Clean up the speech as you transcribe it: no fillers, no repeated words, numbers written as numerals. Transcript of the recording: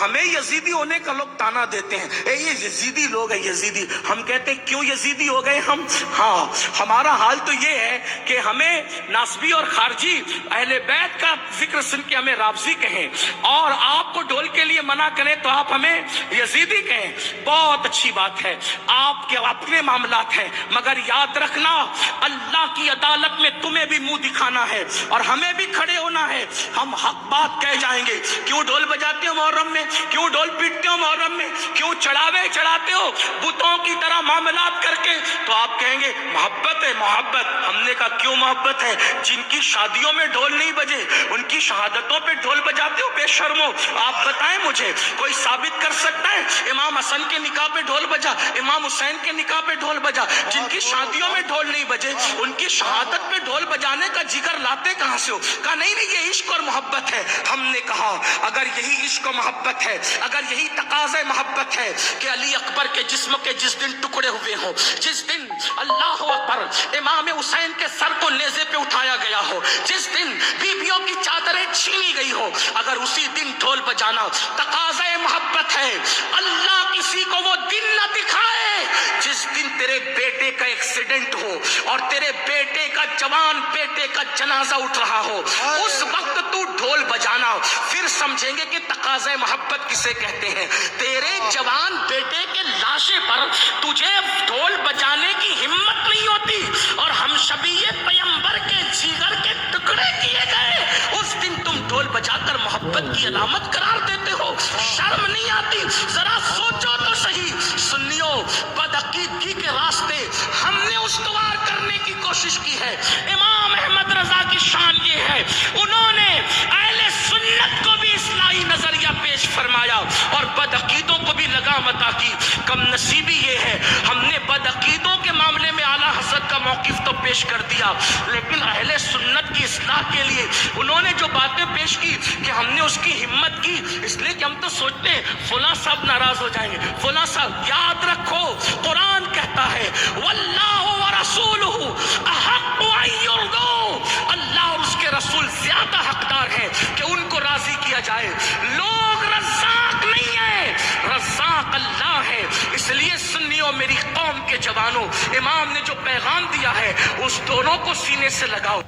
ہمیں یزیدی ہونے کا لوگ تانا دیتے ہیں، اے یہ یزیدی لوگ ہیں یزیدی. ہم کہتے ہیں کیوں یزیدی ہو گئے ہم؟ ہاں ہمارا حال تو یہ ہے کہ ہمیں ناسبی اور خارجی اہل بیت کا ذکر سن کے ہمیں رافضی کہیں، اور آپ کو ڈھول کے لیے منع کریں تو آپ ہمیں یزیدی کہیں. بہت اچھی بات ہے، آپ کے اپنے معاملات ہیں، مگر یاد رکھنا اللہ کی عدالت میں تمہیں بھی منہ دکھانا ہے اور ہمیں بھی کھڑے ہونا ہے. ہم حق بات کہہ جائیں گے. کیوں ڈھول بجاتے ہو محرم میں؟ کیوں ڈھول پیٹتے ہو محرم میں؟ کیوں چڑھاوے چڑھاتے ہو بتوں کی طرح معاملات کر کے؟ تو آپ کہیں گے محبت ہے محبت. ہم نے کہا کیوں محبت ہے؟ جن کی شادیوں میں ڈھول نہیں بجے ان کی شہادتوں پہ ڈھول بجاتے ہو بے شرمو. آپ بتائیں مجھے، کوئی ثابت کر سکتا ہے امام حسن کے نکاح پہ ڈھول بجا، امام حسین کے نکاح پہ ڈھول بجا؟ جن کی شادیوں میں ڈھول نہیں بجے ان کی شہادت پہ ڈھول بجانے کا جگر لاتے کہاں سے ہو؟ کہا نہیں نہیں یہ عشق اور محبت ہے. ہم نے کہا اگر یہی عشق و محبت ہے، اگر یہی تقاضۂ محبت ہے کہ علی اکبر کے جسم کے جس دن ٹکڑے ہوئے ہوں، جس دن اللہ اکبر امام حسین کے سر کو نیزے پہ اٹھایا گیا ہو، جس دن بیویوں کی چادریں چھینی گئی ہو، اگر اسی دن ڈھول بجانا تقاضۂ محبت ہے، اللہ کسی کو وہ دن نہ دکھائے جس دن تیرے بیٹے کا ایکسیڈنٹ ہو اور تیرے بیٹے کا جوان بیٹے کا جنازہ اٹھ رہا ہو، اس وقت تو ڈھول بجانا. پھر سمجھیں گے کہ تقاضۂ محبت کسے کہتے ہیں. تیرے جوان بیٹے کے لاشے پر تجھے ڈھول بجانے کی ہمت نہیں ہوتی اور ہم شبیہ پیمبر کے جگر کے ٹکڑے کیے گئے، اس دن تم ڈھول بجا کر محبت کی علامت قرار دیتے ہو. شرم نہیں آتی؟ ذرا سوچو تو صحیح. سنیو، بدعقیدگی کے راستے ہم نے استوار کرنے کی کوشش کی ہے. امام احمد رضا کی شان یہ ہے، انہوں نے اہل سنت کو بھی اصلاحی نظریہ پیش فرمایا اور بدعقیدوں کو بھی لگام عطا کی. کم نصیبی یہ ہے ہم نے بدعقیدوں کے معاملے میں اعلیٰ حضرت کا موقف تو پیش کر دیا، لیکن اہل سنت کی اصلاح کے لیے انہوں نے جو باتیں پیش کی کہ ہم نے اس کی ہمت کی، اس لیے کہ ہم تو سوچتے ہیں فلاں صاحب ناراض ہو جائیں گے، فلاں صاحب. یاد رکھو قرآن کہتا ہے واللہ ورسولہ احق ان یرضوا، اللہ اور اس کے رسول زیادہ حقدار ہیں کہ ان کو راضی کیا جائے. لوگ رزاق نہیں ہیں، رزاق اللہ ہے. اس لیے سنیو میری قوم کے جوانوں، امام نے جو پیغام دیا ہے اس دونوں کو سینے سے لگاؤ.